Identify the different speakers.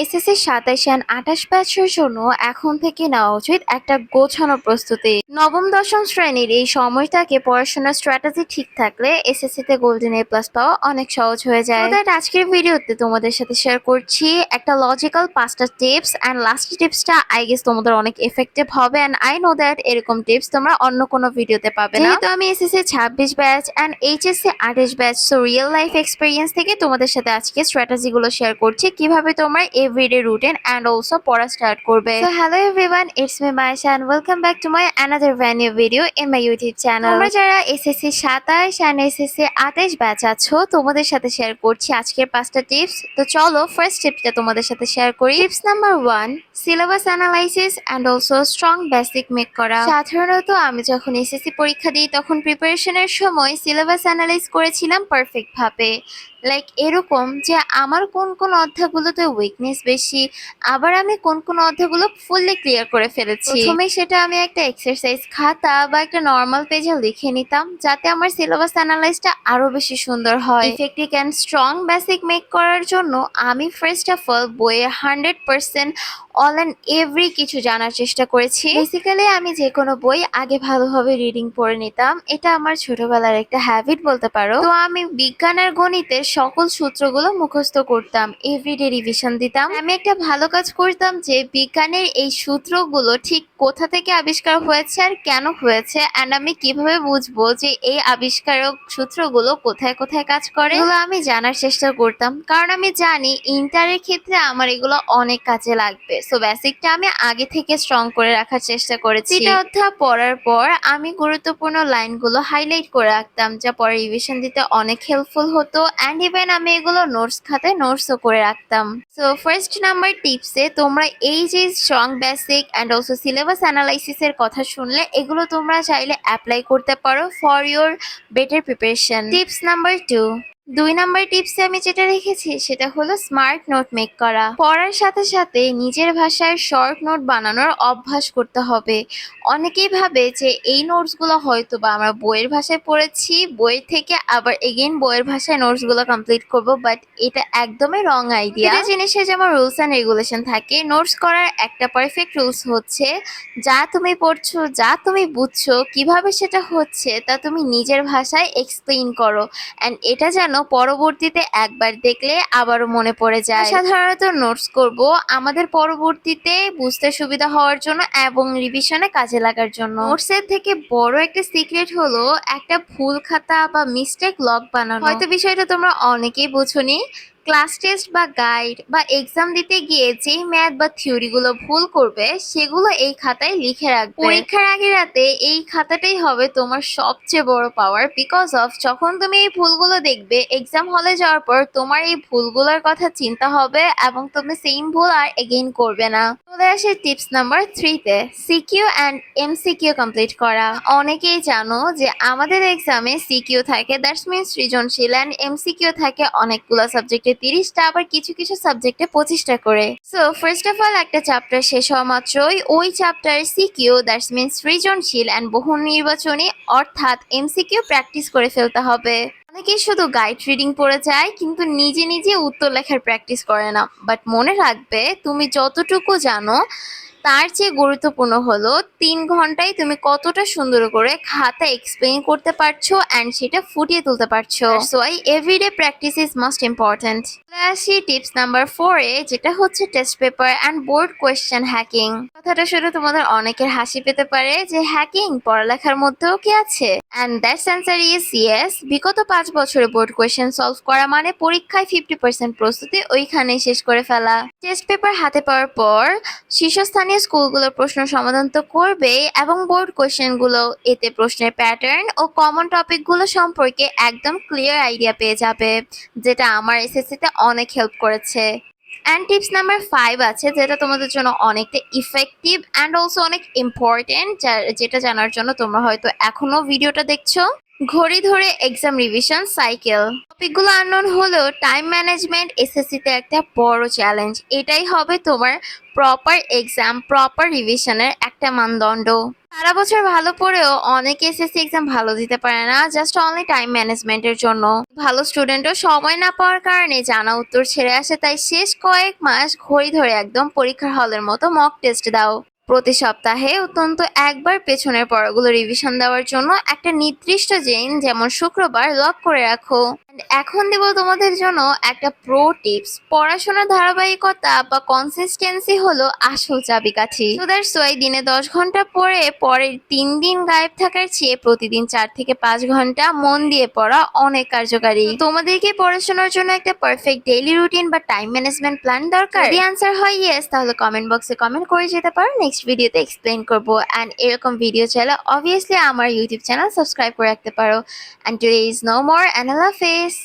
Speaker 1: SSC ২৭ and ২৮ ব্যাচের জন্য এখন থেকে নেওয়া উচিত একটা গোছানো প্রস্তুতি। নবম দশম শ্রেণীর এই সময়টাকে পড়াশোনার স্ট্র্যাটেজি ঠিক থাকলে এসএসসি তে গোল্ডেন এ প্লাস পাওয়া অনেক সহজ হয়ে যায়। তো দ্যাট আজকের ভিডিওতে তোমাদের সাথে শেয়ার করছি একটা লজিক্যাল ৫টা টিপস, অ্যান্ড লাস্ট টিপসটা আই গেস তোমাদের অনেক এফেক্টিভ হবে, অ্যান্ড আই নো দ্যাট এরকম টিপস তোমরা অন্য কোনো ভিডিওতে পাবে না। যেহেতু আমি SSC ২৬ batch and HSC ২৮ batch, so real life experience থেকে তোমাদের সাথে আজকে স্ট্র্যাটেজি গুলো শেয়ার করছি কিভাবে তোমরা এভরিডে রুটিন অ্যান্ড অলসো পড়া স্টার্ট করবে। So hello everyone, it's me Mayesha and welcome back to my another venue video in my YouTube channel. তোমরা যারা এসএসসি ২৭ অ্যান্ড এসএসসি ২৮ ব্যাচ আছো, তোমাদের সাথে শেয়ার করছি আজকের ৫টা টিপস। তো চলো ফার্স্ট টিপসটা তোমাদের সাথে শেয়ার করি। Tips number 1, syllabus analysis and also strong basic make করা। সাধারণত আমি যখন এসএসসি পরীক্ষা দিই তখন প্রিপারেশনের সময় সিলেবাস অ্যানালাইজ করেছিলাম পারফেক্ট ভাবে। লাইক এরকম যে আমার কোন কোন অধ্যায়গুলোতে উইকনেস বেশি, আবার আমি কোন কোন অধ্যায়গুলো ফুললি ক্লিয়ার করে ফেলেছি। প্রথমে সেটা আমি একটা এক্সারসাইজ খাতা বা একটা নর্মাল পেজে লিখে নিতাম, যাতে আমার সিলেবাস অ্যানালাইজটা আরো বেশি সুন্দর হয়। Effective and strong basic make করার জন্য আমি ফার্স্ট অফ অল বইয়ে 100% অল অ্যান্ড এভরি কিছু জানার চেষ্টা করেছি। বেসিক্যালি আমি যে কোনো বই আগে ভালোভাবে রিডিং পড়ে নিতাম, এটা আমার ছোটবেলার একটা হ্যাবিট বলতে পারো। তো আমি বিজ্ঞানের গণিতের সকল সূত্রগুলো মুখস্থ করতাম, এভরিডে রিভিশন দিতাম। আমি একটা ভালো কাজ করতাম যে বিজ্ঞানের এই সূত্রগুলো ঠিক কোথা থেকে আবিষ্কার হয়েছে আর কেন হয়েছে, অ্যান্ড আমি কিভাবে বুঝবো যে এই আবিষ্কারক সূত্রগুলো কোথায় কোথায় কাজ করে, এগুলো আমি জানার চেষ্টা করতাম। কারণ আমি জানি ইন্টারের ক্ষেত্রে আমার এগুলো অনেক কাজে লাগবে। সো বেসিকটা আমি আগে থেকে স্ট্রং করে রাখার চেষ্টা করেছি। এটা অধ্যায় পড়ার পর আমি গুরুত্বপূর্ণ লাইনগুলো হাইলাইট করে রাখতাম, যা পরে রিভিশন দিতে অনেক হেল্পফুল হতো, অ্যান্ড ইভেন আমি এগুলো নোটস খাতায় নোটসও করে রাখতাম। সো ফার্স্ট নাম্বার টিপসে তোমরা এই যে strong basic and also syllabus অ্যানালাইসিসের কথা শুনলে, এগুলো তোমরা চাইলে অ্যাপ্লাই করতে পারো for your better preparation. Tips number 2, ২ number টিপসে আমি যেটা রেখেছি সেটা হলো স্মার্ট নোট মেক করা। পড়ার সাথে সাথে নিজের ভাষায় শর্ট নোট বানানোর অভ্যাস করতে হবে। অনেকেই ভাবে যে এই নোটসগুলো হয়তো বা আমরা বইয়ের ভাষায় পড়েছি, বইয়ের থেকে আবার এগেইন বইয়ের ভাষায় নোটসগুলো কমপ্লিট করব, বাট এটা একদমই রং আইডিয়া। এটা জিনিসের যেমন রুলস অ্যান্ড রেগুলেশন থাকে, নোটস করার একটা পারফেক্ট রুলস হচ্ছে যা তুমি পড়ছো, যা তুমি বুঝছো, কিভাবে সেটা হচ্ছে তা তুমি নিজের ভাষায় এক্সপ্লেইন করো, অ্যান্ড এটা যেন পরবর্তীতে একবার দেখলে আবারও মনে পড়ে যায়। সাধারণত নোটস করব আমাদের পরবর্তীতে বুঝতে সুবিধা হওয়ার জন্য এবং রিভিশনে কাজে লাগার জন্য। নোটসের থেকে বড় একটা সিক্রেট হলো একটা ভুল খাতা বা মিস্টেক লগ বানানো। হয়তো বিষয়টা তোমরা অনেকেই বোঝোনি। ক্লাস টেস্ট বা গাইড বা এক্সাম দিতে গিয়ে যেই ম্যাথ বা থিওরি গুলো ভুল করবে সেগুলো এই খাতায় লিখে রাখবে। পরীক্ষার আগে রাতে এই খাতাটাই হবে তোমার সবচেয়ে বড় পাওয়ার, বিকজ অফ যখন তুমি এই ভুলগুলো দেখবে এক্সাম হলে যাওয়ার পর তোমার এই ভুলগুলোর কথা চিন্তা হবে এবং তুমি সেম ভুল আর এগেইন করবে না। চলে আসে টিপস নাম্বার 3-তে, সিকিউ অ্যান্ড এমসিকিউ কমপ্লিট করা। অনেকেই জানো যে আমাদের এক্সামে সিকিউ থাকে, দ্যাটস মিনস সৃজনশীল, অ্যান্ড এমসিকিউ থাকে অনেকগুলো সাবজেক্টে 30টা, আবার কিছু কিছু সাবজেক্টে 25টা করে। সো ফার্স্ট অফ অল একটা চ্যাপ্টার শেষ হওয়া মাত্রই ওই চ্যাপ্টার সিকিউ, দ্যাটস মিনস সৃজনশীল অ্যান্ড বহু নির্বাচনী অর্থাৎ এমসিকিউ প্র্যাকটিস করে ফেলতে হবে। অনেকেই শুধু গাইড রিডিং পড়ে যায় কিন্তু নিজে নিজে উত্তর লেখার প্র্যাকটিস করে না। বাট মনে রাখবে, তুমি যতটুকু জানো তার চেয়ে গুরুত্বপূর্ণ হলো 3 ঘন্টায় তুমি কতটা সুন্দর করে খাতা এক্সপ্লেইন করতে পারছো অ্যান্ড সেটা ফুটিয়ে তুলতে পারছো। So everyday practice is most important. আসি টিপস নাম্বার 4-এ, যেটা হচ্ছে test paper and board question hacking. কথাটা শুনে তোমাদের অনেকের হাসি পেতে পারে যে হ্যাকিং পড়ালেখার মধ্যেও কি আছে, and that's answer is yes. বিগত 5 বছরে বোর্ড কোয়েশ্চেন সলভ করা মানে পরীক্ষায় 50% প্রস্তুতি ওইখানেই শেষ করে ফেলা। টেস্ট পেপার হাতে পাওয়ার পর শীর্ষস্থানীয় স্কুলগুলোর প্রশ্ন সমাধান তো করবেই, এবং বোর্ড কোয়েশ্চেনগুলো এতে প্রশ্নের প্যাটার্ন ও কমন টপিকগুলো সম্পর্কে একদম ক্লিয়ার আইডিয়া পেয়ে যাবে, যেটা আমার এসএসসিতে অনেক হেল্প করেছে। অ্যান্ড টিপস নাম্বার 5 আছে, যেটা তোমাদের জন্য অনেকটা ইফেক্টিভ অ্যান্ড অলসো অনেক ইম্পর্টেন্ট, যেটা জানার জন্য তোমরা হয়তো এখনো ভিডিওটা দেখছো। ঘড়ি ধরে এক্সাম রিভিশন সাইকেল। টপিকগুলো আননোন হলেও টাইম ম্যানেজমেন্ট এসএসসিতে একটা বড় চ্যালেঞ্জ। এটাই হবে তোমার প্রপার এক্সাম, প্রপার রিভিশনের একটা মানদণ্ড। সারা বছর ভালো পড়েও অনেকে এসএসসি এক্সাম ভালো দিতে পারে না, জাস্ট অনলি টাইম ম্যানেজমেন্টের জন্য। ভালো স্টুডেন্টও সময় না পাওয়ার কারণে জানা উত্তর ছেড়ে আসে, তাই শেষ কয়েক মাস ঘড়ি ধরে একদম পরীক্ষার হলের মতো মক টেস্ট দাও। প্রতি সপ্তাহে অত্যন্ত একবার পেছনের পড়াগুলো রিভিশন দেওয়ার জন্য একটা নির্দিষ্ট দিন, যেমন শুক্রবার, লক করে রাখো। And এখন দেব তোমাদের জন্য একটা প্রো টিপস। পড়াশোনার ধারাবাহিকতা বা কনসিস্টেন্সি হলো আসল চাবিকাঠি। তো দ্যাটস ওয়াই দিনে 10 ঘন্টা পড়ে পরের 3 দিন গায়েব থাকার চেয়ে প্রতিদিন 4 থেকে 5 ঘন্টা মন দিয়ে পড়া অনেক কার্যকারী। তোমাদেরকে পড়াশোনার জন্য একটা পারফেক্ট ডেইলি রুটিন বা টাইম ম্যানেজমেন্ট প্ল্যান দরকার? যদি অ্যান্সার হয় ইয়েস, তাহলে কমেন্ট বক্সে কমেন্ট করে যেতে পারো, নেক্সট ভিডিওতে এক্সপ্লেন করবো। অ্যান্ড এরকম ভিডিও চাইলে অবভিয়াসলি আমার ইউটিউব চ্যানেল সাবস্ক্রাইব করে রাখতে পারো। And today is no more, and Allah Hafiz.